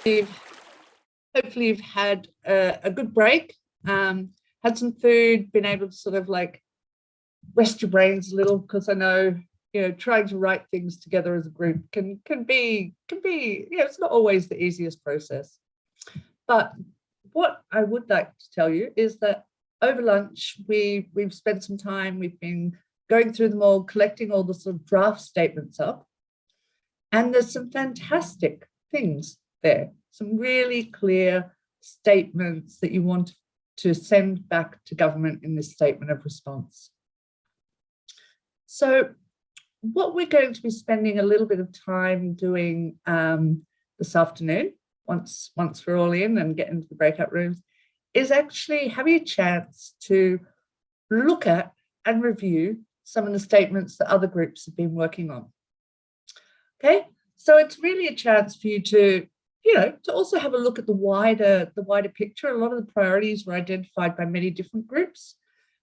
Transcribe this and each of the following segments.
Hopefully you've had a good break, had some food, been able to sort of like rest your brains a little, because I know, trying to write things together as a group can be, it's not always the easiest process. But what I would like to tell you is that over lunch, we've spent some time, we've been going through them all, collecting all the sort of draft statements up. And there's some fantastic things there, some really clear statements that you want to send back to government in this statement of response. So what we're going to be spending a little bit of time doing this afternoon, once we're all in and get into the breakout rooms, is actually having a chance to look at and review some of the statements that other groups have been working on. Okay, so it's really a chance for you to, to also have a look at the wider picture. A lot of the priorities were identified by many different groups.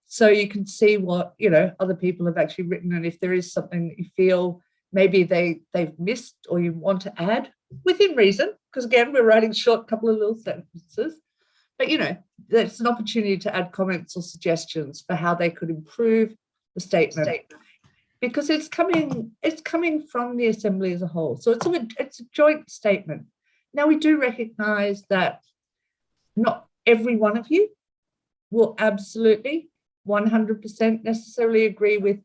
So you can see what, other people have actually written, and if there is something that you feel maybe they've missed or you want to add within reason, because again, we're writing short couple of little sentences, but there's an opportunity to add comments or suggestions for how they could improve the statement. Because it's coming from the Assembly as a whole. So it's a joint statement. Now, we do recognise that not every one of you will absolutely 100% necessarily agree with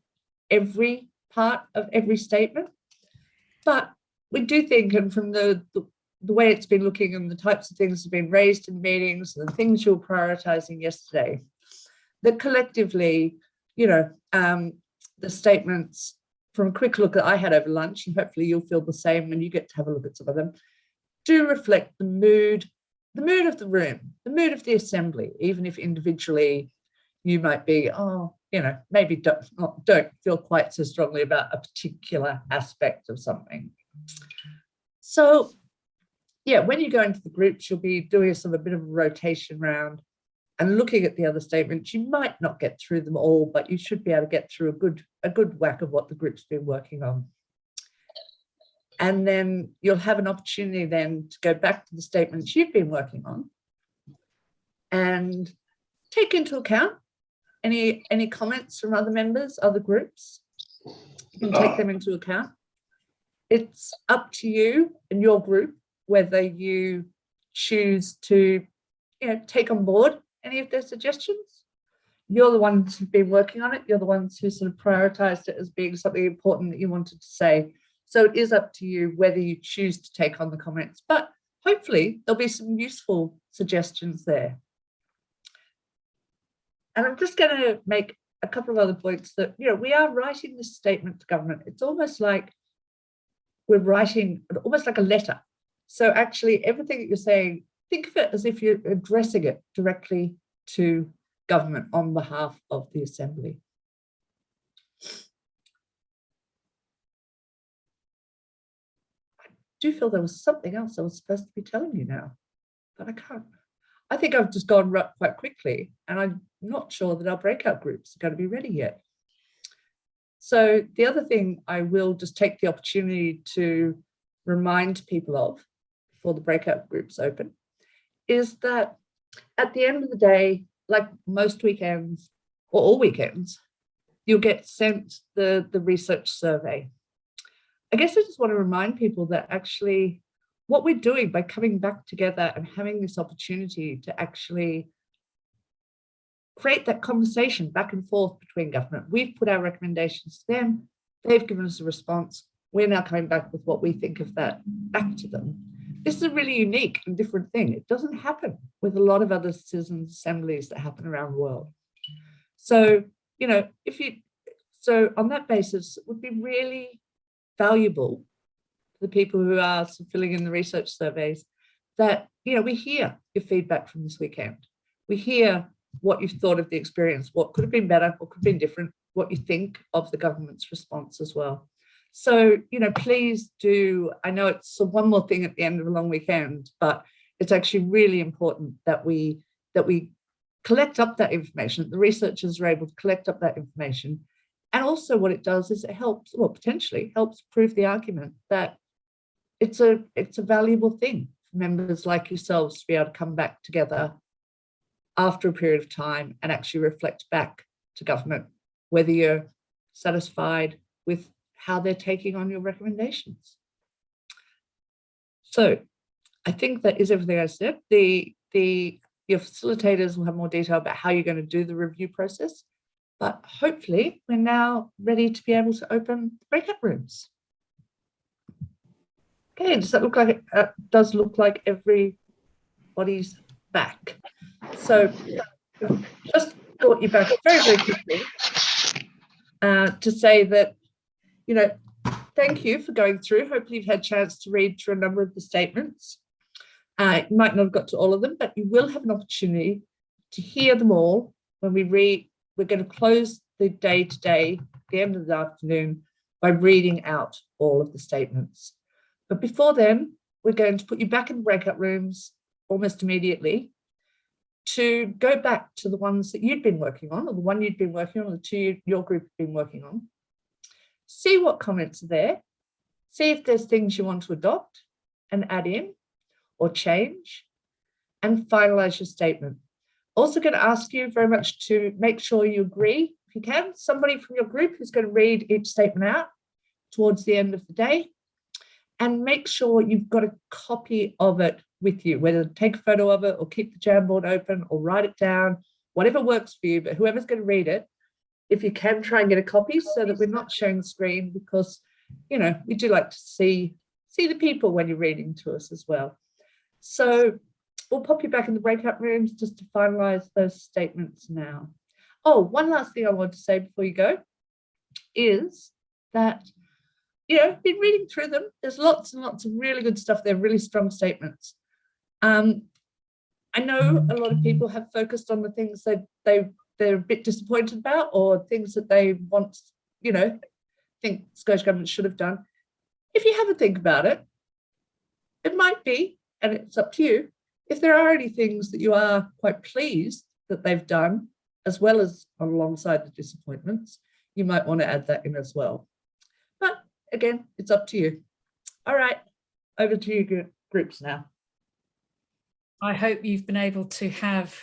every part of every statement. But we do think, and from the way it's been looking and the types of things that have been raised in meetings and the things you were prioritising yesterday, that collectively, the statements, from a quick look that I had over lunch, and hopefully you'll feel the same when you get to have a look at some of them, do reflect the mood of the room, the mood of the Assembly, even if individually you might be, maybe don't feel quite so strongly about a particular aspect of something. So, yeah, when you go into the groups, you'll be doing a bit of a rotation round and looking at the other statements. You might not get through them all, but you should be able to get through a good whack of what the group's been working on. And then you'll have an opportunity then to go back to the statements you've been working on and take into account any comments from other members, other groups. You can take them into account. It's up to you and your group whether you choose to take on board any of their suggestions. You're the ones who've been working on it. You're the ones who sort of prioritized it as being something important that you wanted to say. So it is up to you whether you choose to take on the comments, but hopefully there'll be some useful suggestions there. And I'm just going to make a couple of other points that, we are writing this statement to government. It's almost like we're writing almost like a letter. So actually everything that you're saying, think of it as if you're addressing it directly to government on behalf of the Assembly. I do feel there was something else I was supposed to be telling you now, but I can't. I think I've just gone quite quickly, and I'm not sure that our breakout groups are going to be ready yet. So the other thing I will just take the opportunity to remind people of before the breakout groups open is that at the end of the day, like most weekends or all weekends, you'll get sent the research survey. I guess I just want to remind people that actually what we're doing by coming back together and having this opportunity to actually create that conversation back and forth between government. We've put our recommendations to them. They've given us a response. We're now coming back with what we think of that back to them. This is a really unique and different thing. It doesn't happen with a lot of other citizens' assemblies that happen around the world. So, so on that basis, it would be really valuable to the people who are filling in the research surveys that, we hear your feedback from this weekend. We hear what you've thought of the experience, what could have been better, what could have been different, what you think of the government's response as well. So, please do, I know it's one more thing at the end of a long weekend, but it's actually really important that we collect up that information, the researchers are able to collect up that information. And also what it does is it helps, well, potentially helps prove the argument that it's a valuable thing members like yourselves to be able to come back together after a period of time and actually reflect back to government whether you're satisfied with how they're taking on your recommendations. So I think that is everything I said. Your facilitators will have more detail about how you're going to do the review process, but hopefully we're now ready to be able to open breakout rooms. Okay, does that look like it does look like everybody's back? So just brought you back very, very quickly to say that, you know, thank you for going through. Hopefully you've had a chance to read through a number of the statements. You might not have got to all of them, but you will have an opportunity to hear them all when we read. We're going to close the day today, the end of the afternoon, by reading out all of the statements. But before then, we're going to put you back in breakout rooms almost immediately to go back to the ones that you've been working on, or the one you've been working on, or the two your group have been working on. See what comments are there. See if there's things you want to adopt and add in or change, and finalize your statement. Also going to ask you very much to make sure you agree, if you can, somebody from your group who's going to read each statement out towards the end of the day, and make sure you've got a copy of it with you, whether take a photo of it or keep the Jamboard open or write it down, whatever works for you, but whoever's going to read it, if you can, try and get a copy so that we're not showing the screen, because, you know, we do like to see the people when you're reading to us as well. So we'll pop you back in the breakout rooms just to finalize those statements now. Oh, one last thing I want to say before you go is that, you know, been reading through them. There's lots and lots of really good stuff. They're really strong statements. I know a lot of people have focused on the things that they're a bit disappointed about, or things that they want, you know, think Scottish Government should have done. If you have a think about it, it might be, and it's up to you, if there are any things that you are quite pleased that they've done, as well as alongside the disappointments, you might want to add that in as well. But again, it's up to you. All right, over to you groups now. I hope you've been able to have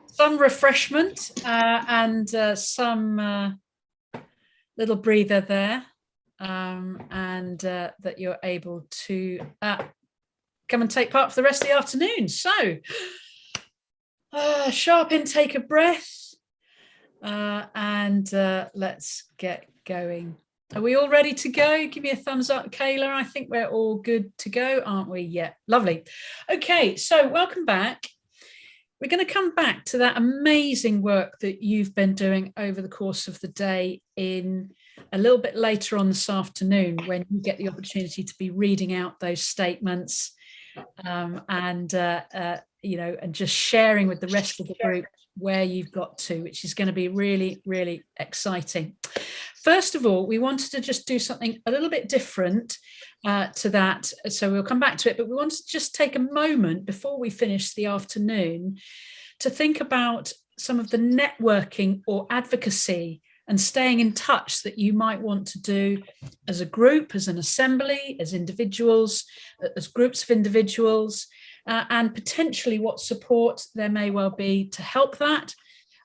some refreshment and some little breather there, and that you're able to come and take part for the rest of the afternoon. So, sharp intake of breath, and let's get going. Are we all ready to go? Give me a thumbs up, Kayla. I think we're all good to go, aren't we? Yeah, lovely. Okay, so welcome back. We're going to come back to that amazing work that you've been doing over the course of the day in a little bit later on this afternoon, when you get the opportunity to be reading out those statements and you know, and just sharing with the rest of the group where you've got to, which is going to be really, really exciting. First of all, we wanted to just do something a little bit different to that. So we'll come back to it, but we wanted to just take a moment before we finish the afternoon to think about some of the networking or advocacy and staying in touch that you might want to do as a group, as an assembly, as individuals, as groups of individuals, and potentially what support there may well be to help that.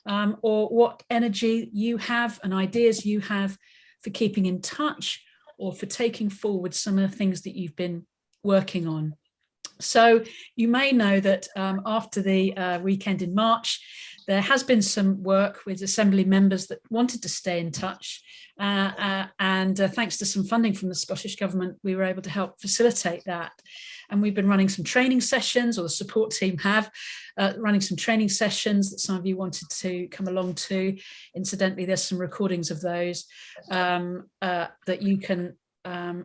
Or what energy you have and ideas you have for keeping in touch, or for taking forward some of the things that you've been working on. So you may know that after the weekend in March, there has been some work with Assembly members that wanted to stay in touch, and thanks to some funding from the Scottish Government, we were able to help facilitate that. And we've been running some training sessions, or the support team have, running some training sessions that some of you wanted to come along to. Incidentally, there's some recordings of those that you can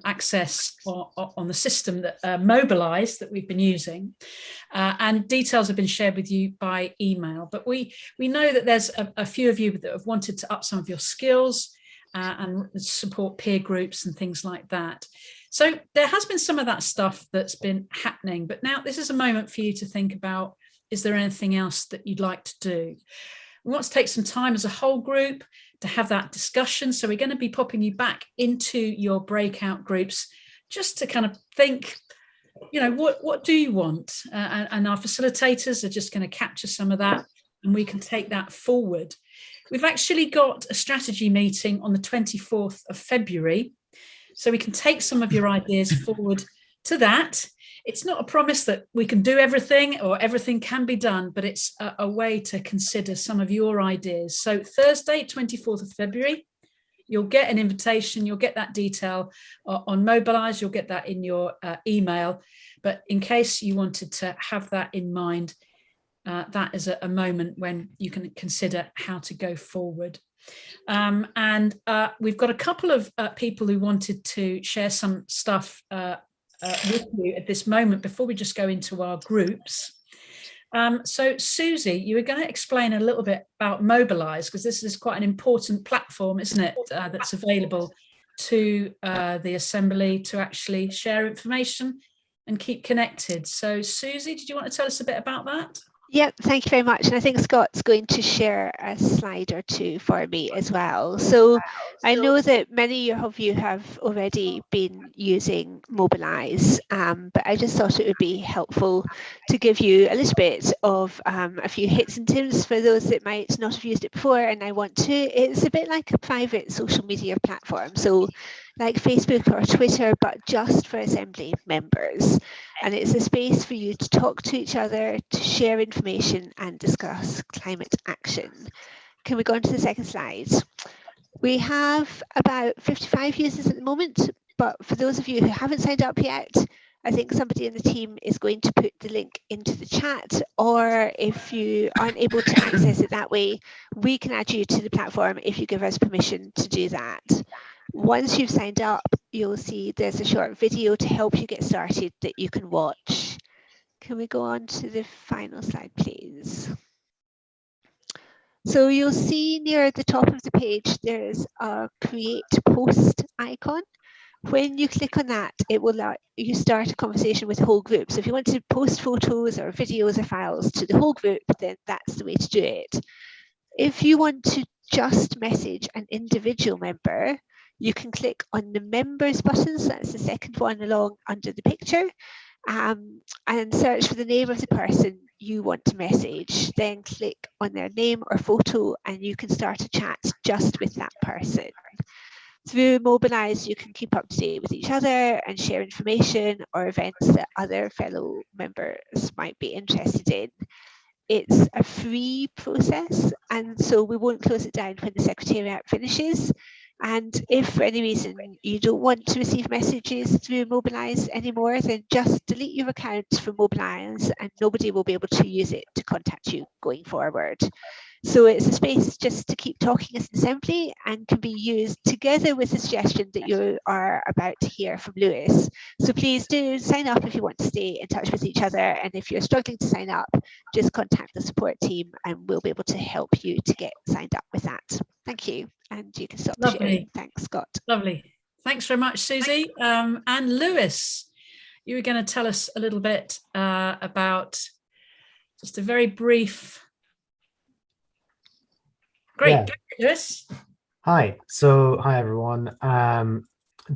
access on the system that Mobilise that we've been using, and details have been shared with you by email. But we know that there's a few of you that have wanted to up some of your skills and support peer groups and things like that. So there has been some of that stuff that's been happening, but now this is a moment for you to think about, is there anything else that you'd like to do? We want to take some time as a whole group to have that discussion. So we're going to be popping you back into your breakout groups just to kind of think, what do you want? And our facilitators are just going to capture some of that, and we can take that forward. We've actually got a strategy meeting on the 24th of February, so we can take some of your ideas forward to that. It's not a promise that we can do everything or everything can be done, but it's a way to consider some of your ideas. So Thursday, 24th of February, you'll get an invitation, you'll get that detail on Mobilize, you'll get that in your email. But in case you wanted to have that in mind, that is a moment when you can consider how to go forward. And we've got a couple of people who wanted to share some stuff with you at this moment before we just go into our groups. So Susie, you were going to explain a little bit about Mobilize, because this is quite an important platform, isn't it, that's available to the Assembly to actually share information and keep connected. So Susie, did you want to tell us a bit about that? Yeah, thank you very much. And I think Scott's going to share a slide or two for me as well. So I know that many of you have already been using Mobilize, but I just thought it would be helpful to give you a little bit of a few hits and tips for those that might not have used it before. And I want to, it's a bit like a private social media platform. So like Facebook or Twitter, but just for Assembly members. And it's a space for you to talk to each other, to share information and discuss climate action. Can we go on to the second slide? We have about 55 users at the moment, but for those of you who haven't signed up yet, I think somebody in the team is going to put the link into the chat, or if you aren't able to access it that way, we can add you to the platform if you give us permission to do that. Once you've signed up, you'll see there's a short video to help you get started that you can watch. Can we go on to the final slide, please? So you'll see near the top of the page, there's a create post icon. When you click on that, it will let you start a conversation with the whole group. So if you want to post photos or videos or files to the whole group, then that's the way to do it. If you want to just message an individual member, you can click on the members button, so that's the second one along under the picture, and search for the name of the person you want to message. Then click on their name or photo and you can start a chat just with that person. Through Mobilize, you can keep up to date with each other and share information or events that other fellow members might be interested in. It's a free process, and so we won't close it down when the Secretariat finishes. And if for any reason you don't want to receive messages through Mobilize anymore, then just delete your account from Mobilize and nobody will be able to use it to contact you going forward. So it's a space just to keep talking as an assembly and can be used together with the suggestion that you are about to hear from Lewis. So please do sign up if you want to stay in touch with each other. And if you're struggling to sign up, just contact the support team and we'll be able to help you to get signed up with that. Thank you. And you can stop sharing. Thanks, Scott. Lovely. Thanks very much, Susie. And Lewis, you were going to tell us a little bit about just a very brief. Great, yeah. Lewis. Hi, hi everyone.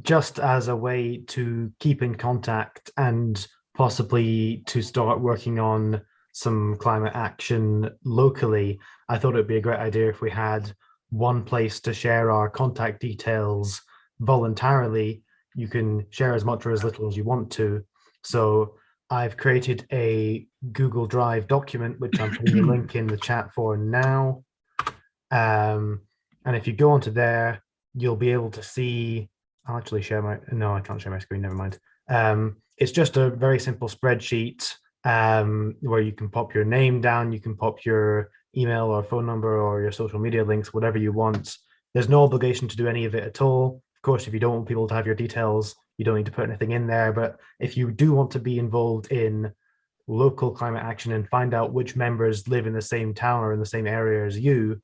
Just as a way to keep in contact and possibly to start working on some climate action locally, I thought it would be a great idea if we had one place to share our contact details voluntarily. You can share as much or as little as you want to. So I've created a Google Drive document, which I'm putting the link in the chat for now. And if you go onto there, you'll be able to see, I'll actually share my, no, I can't share my screen, never mind. It's just a very simple spreadsheet where you can pop your name down, you can pop your email or phone number or your social media links, whatever you want. There's no obligation to do any of it at all. Of course, if you don't want people to have your details, you don't need to put anything in there. But if you do want to be involved in local climate action and find out which members live in the same town or in the same area as you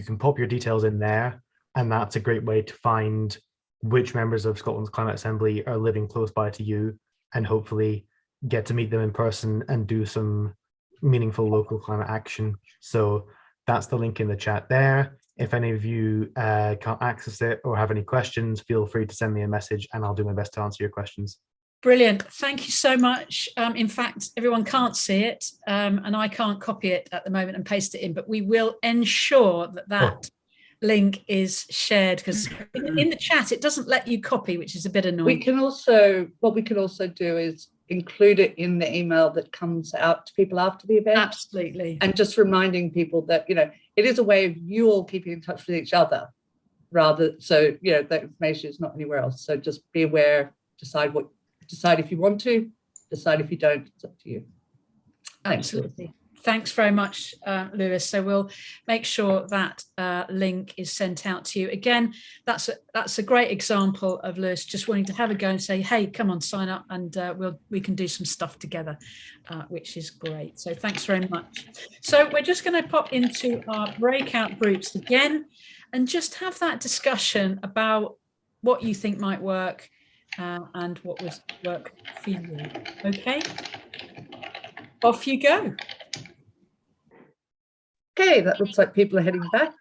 can pop your details in there. And that's a great way to find which members of Scotland's Climate Assembly are living close by to you and hopefully get to meet them in person and do some meaningful local climate action. So that's the link in the chat there. If any of you can't access it or have any questions, feel free to send me a message and I'll do my best to answer your questions. Brilliant. Thank you so much. In fact, everyone can't see it, and I can't copy it at the moment and paste it in, but we will ensure that that link is shared, because in the chat it doesn't let you copy, which is a bit annoying. What we can also do is include it in the email that comes out to people after the event. Absolutely. And just reminding people that, it is a way of you all keeping in touch with each other, so that information is not anywhere else. So just be aware, decide if you want to, decide if you don't, it's up to you. Absolutely. Thanks very much, Lewis. So we'll make sure that link is sent out to you. Again, that's a great example of Lewis just wanting to have a go and say, hey, come on, sign up, and we can do some stuff together, which is great. So thanks very much. So we're just going to pop into our breakout groups again and just have that discussion about what you think might work and what would work for you. Okay, off you go. Okay, that looks like people are heading back.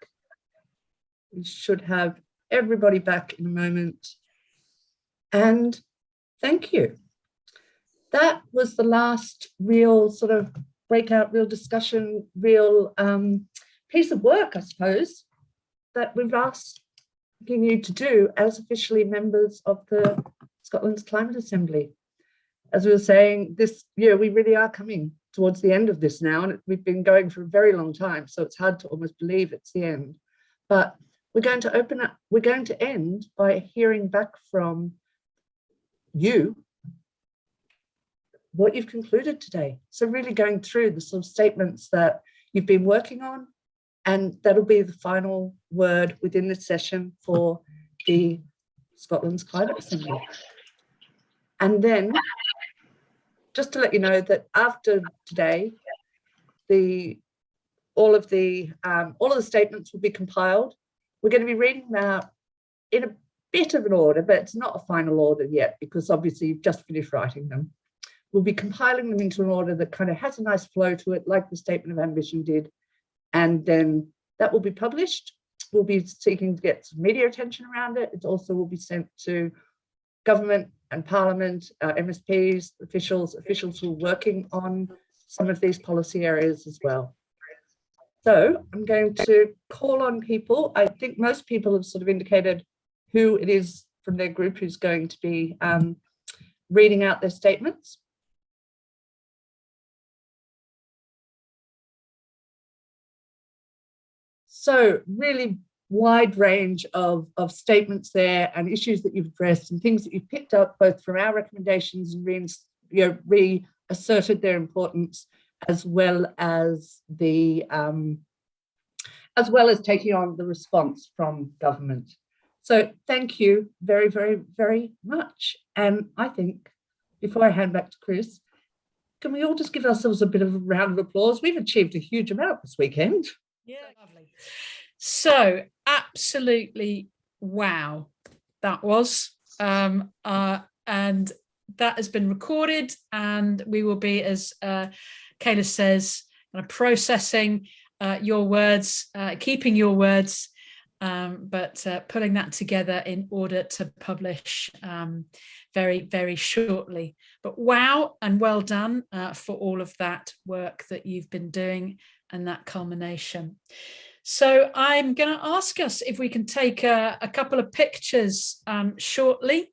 We should have everybody back in a moment. And thank you. That was the last real sort of breakout, real discussion, real piece of work, I suppose, that we've asked you to do as officially members of the Scotland's Climate Assembly. As we were saying, this year we really are coming towards the end of this now, and we've been going for a very long time, so it's hard to almost believe it's the end. But we're going to end by hearing back from you what you've concluded today. So really going through the sort of statements that you've been working on, and that'll be the final word within this session for the Scotland's Climate Assembly. And then, just to let you know that after today, all of the statements will be compiled. We're going to be reading them out in a bit of an order, but it's not a final order yet, because obviously you've just finished writing them. We'll be compiling them into an order that kind of has a nice flow to it, like the Statement of Ambition did. And then that will be published. We'll be seeking to get some media attention around it. It also will be sent to government and Parliament, MSPs, officials who are working on some of these policy areas as well. So I'm going to call on people. I think most people have sort of indicated who it is from their group who's going to be reading out their statements. So really wide range of statements there, and issues that you've addressed and things that you've picked up both from our recommendations and reasserted their importance, as well as taking on the response from government. So thank you very, very, very much. And I think before I hand back to Chris, can we all just give ourselves a bit of a round of applause? We've achieved a huge amount this weekend. Yeah, lovely. So absolutely wow, that was and that has been recorded, and we will be, as Kayla says, processing your words, keeping your words, but putting that together in order to publish very, very shortly. But wow, and well done for all of that work that you've been doing and that culmination. So I'm going to ask us if we can take a couple of pictures shortly.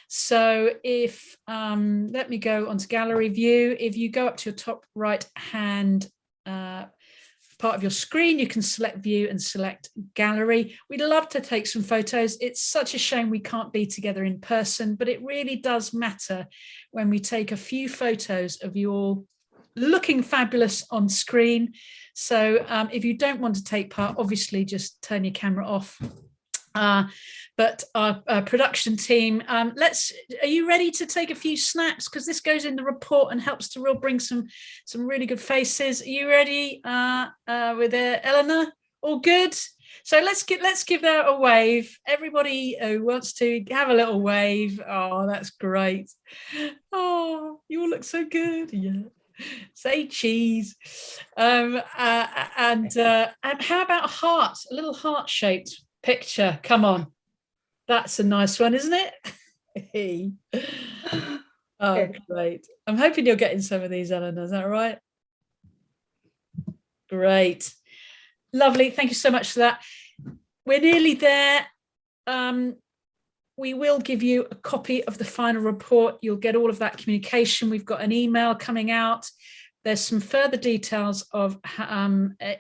So if, let me go onto gallery view. If you go up to your top right hand part of your screen, you can select view and select gallery. We'd love to take some photos. It's such a shame we can't be together in person, but it really does matter when we take a few photos of you all looking fabulous on screen. So if you don't want to take part, obviously just turn your camera off. But our production team, are you ready to take a few snaps? Because this goes in the report and helps to bring some really good faces. Are you ready with Eleanor? All good? So let's give that a wave. Everybody who wants to have a little wave. Oh, that's great. Oh, you all look so good. Yeah. Say cheese. And how about a heart? A little heart-shaped picture. Come on. That's a nice one, isn't it? Oh, Yeah. great. I'm hoping you're getting some of these, Eleanor. Is that right? Great. Lovely. Thank you so much for that. We're nearly there. We will give you a copy of the final report. You'll get all of that communication. We've got an email coming out. There's some further details of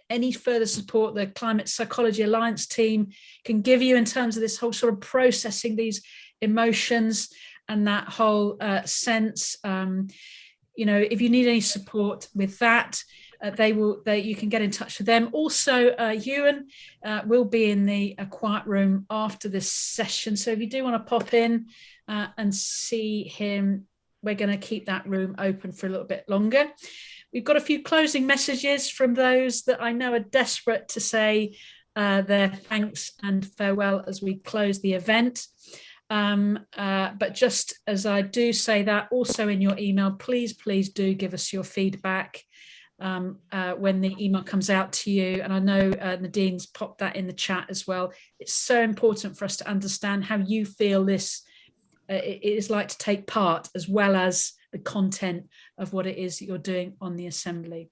any further support the Climate Psychology Alliance team can give you in terms of this whole sort of processing these emotions and that whole sense. You know, if you need any support with that, you can get in touch with them. Also, Ewan will be in the quiet room after this session. So if you do want to pop in and see him, we're going to keep that room open for a little bit longer. We've got a few closing messages from those that I know are desperate to say their thanks and farewell as we close the event. But just as I do say that, also in your email, please do give us your feedback when the email comes out to you. And I know Nadine's popped that in the chat as well. It's so important for us to understand how you feel this it is like to take part, as well as the content of what it is that you're doing on the assembly.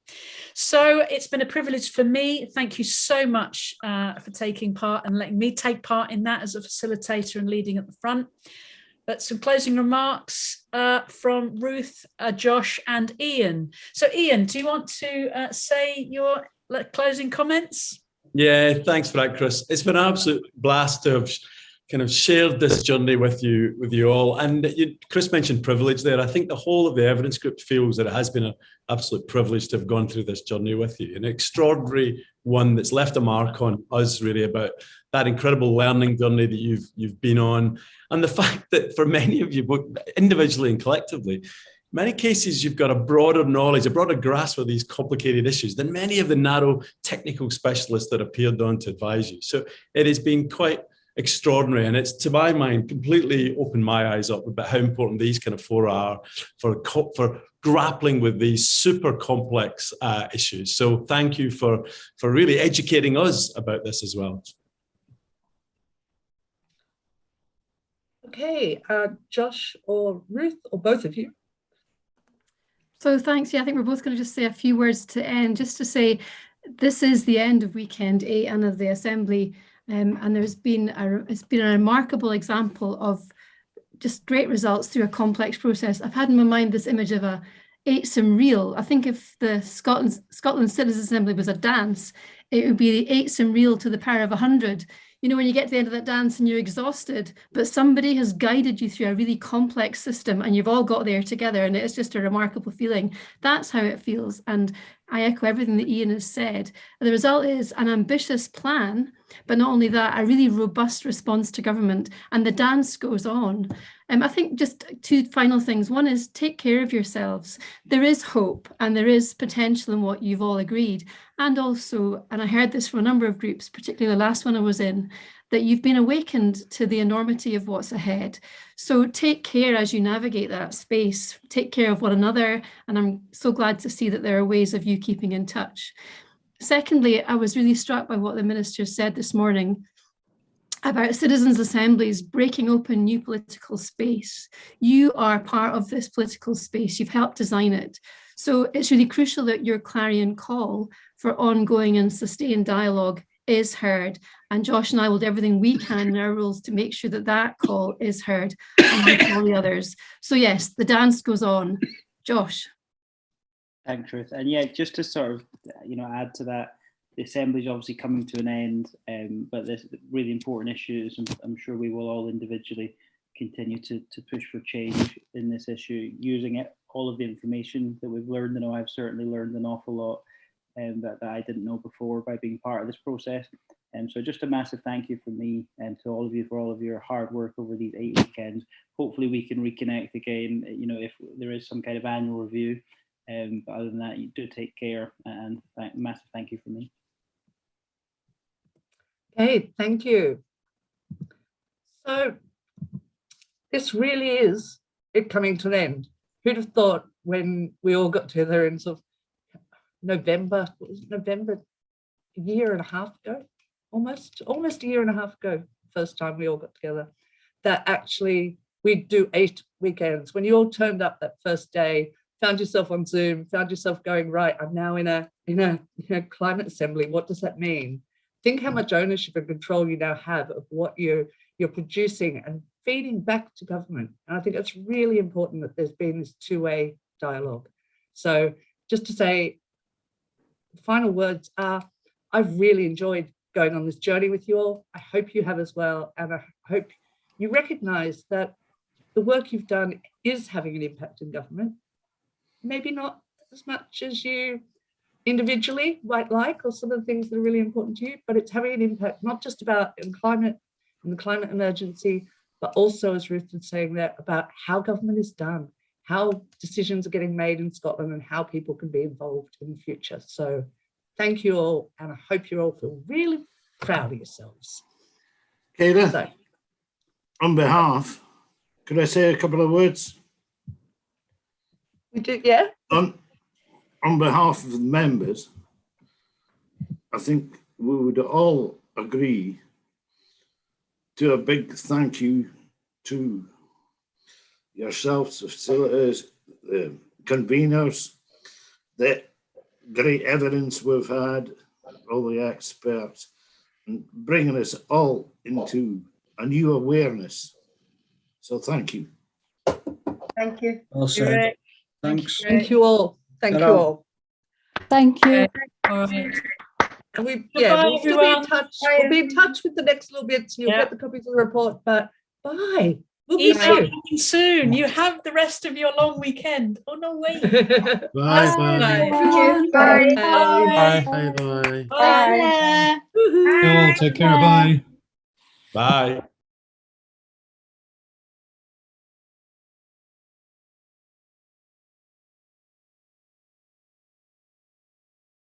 So it's been a privilege for me. Thank you so much for taking part and letting me take part in that as a facilitator and leading at the front. But some closing remarks from Ruth, Josh and Ian. So Ian, do you want to say your closing comments? Yeah, thanks for that, Chris. It's been an absolute blast to have kind of shared this journey with you all. And Chris mentioned privilege there. I think the whole of the evidence group feels that it has been an absolute privilege to have gone through this journey with you. An extraordinary one that's left a mark on us, really, about that incredible learning journey that you've been on. And the fact that for many of you, both individually and collectively, in many cases, you've got a broader knowledge, a broader grasp of these complicated issues than many of the narrow technical specialists that appeared on to advise you. So it has been quite extraordinary, and it's, to my mind, completely opened my eyes up about how important these kind of fora are for grappling with these super complex issues. So thank you for really educating us about this as well. Okay, Josh or Ruth, or both of you. So thanks. Yeah, I think we're both going to just say a few words to end, just to say this is the end of weekend 8 and of the assembly. And it's been a remarkable example of just great results through a complex process. I've had in my mind this image of a 8-some reel. I think if the Scotland Citizens Assembly was a dance, it would be the 8-some reel to the power of 100. You know, when you get to the end of that dance and you're exhausted, but somebody has guided you through a really complex system and you've all got there together, and it's just a remarkable feeling. That's how it feels. And I echo everything that Ian has said. The result is an ambitious plan, but not only that, a really robust response to government, and the dance goes on. I think just 2 final things. One is take care of yourselves. There is hope and there is potential in what you've all agreed. And also, and I heard this from a number of groups, particularly the last one I was in, that you've been awakened to the enormity of what's ahead. So take care as you navigate that space, take care of one another. And I'm so glad to see that there are ways of you keeping in touch. Secondly, I was really struck by what the minister said this morning about citizens' assemblies breaking open new political space. You are part of this political space. You've helped design it. So it's really crucial that your clarion call for ongoing and sustained dialogue is heard. And Josh and I will do everything we can in our roles to make sure that that call is heard and all the others. So yes, the dance goes on. Josh. Thanks, Ruth. And yeah, just to sort of, add to that, the assembly is obviously coming to an end, but there's really important issues, and I'm sure we will all individually continue to push for change in this issue, using all of the information that we've learned. I know I've certainly learned an awful lot that I didn't know before by being part of this process. So just a massive thank you from me and to all of you for all of your hard work over these 8 weekends. Hopefully we can reconnect again, if there is some kind of annual review. But other than that, you do take care, and massive thank you from me. Okay, thank you. So this really is it coming to an end. Who'd have thought when we all got together in sort of November, a year and a half ago, almost a year and a half ago, first time we all got together, that actually we'd do 8 weekends. When you all turned up that first day, found yourself on Zoom, found yourself going, right, I'm now in a climate assembly. What does that mean? Think how much ownership and control you now have of what you're producing and feeding back to government. And I think it's really important that there's been this two-way dialogue. So just to say, the final words are, I've really enjoyed going on this journey with you all. I hope you have as well. And I hope you recognize that the work you've done is having an impact in government. Maybe not as much as you individually might like, or some of the things that are really important to you, but it's having an impact, not just about in climate and the climate emergency, but also, as Ruth was saying there, about how government is done, how decisions are getting made in Scotland, and how people can be involved in the future. So thank you all, and I hope you all feel really proud of yourselves. Kayla, So, on behalf, could I say a couple of words? we do, yeah? On behalf of the members, I think we would all agree to a big thank you to yourselves, the facilitators, the conveners, the great evidence we've had, all the experts, and bringing us all into a new awareness. So thank you. Thank you. Well said. Thanks. Thank you all. Thank you Ta-ra. all. Thank you. All right. And we'll Goodbye, still be in everyone. touch. We'll be in touch with the next little bits, and you'll Yeah. get the copies of the report. But bye. We'll miss Email you. coming soon. You have the rest of your long weekend. Oh no, wait. Bye, bye. Bye. Bye. Bye. Bye bye. Bye. Bye. Woohoo. Take care. Bye. Bye.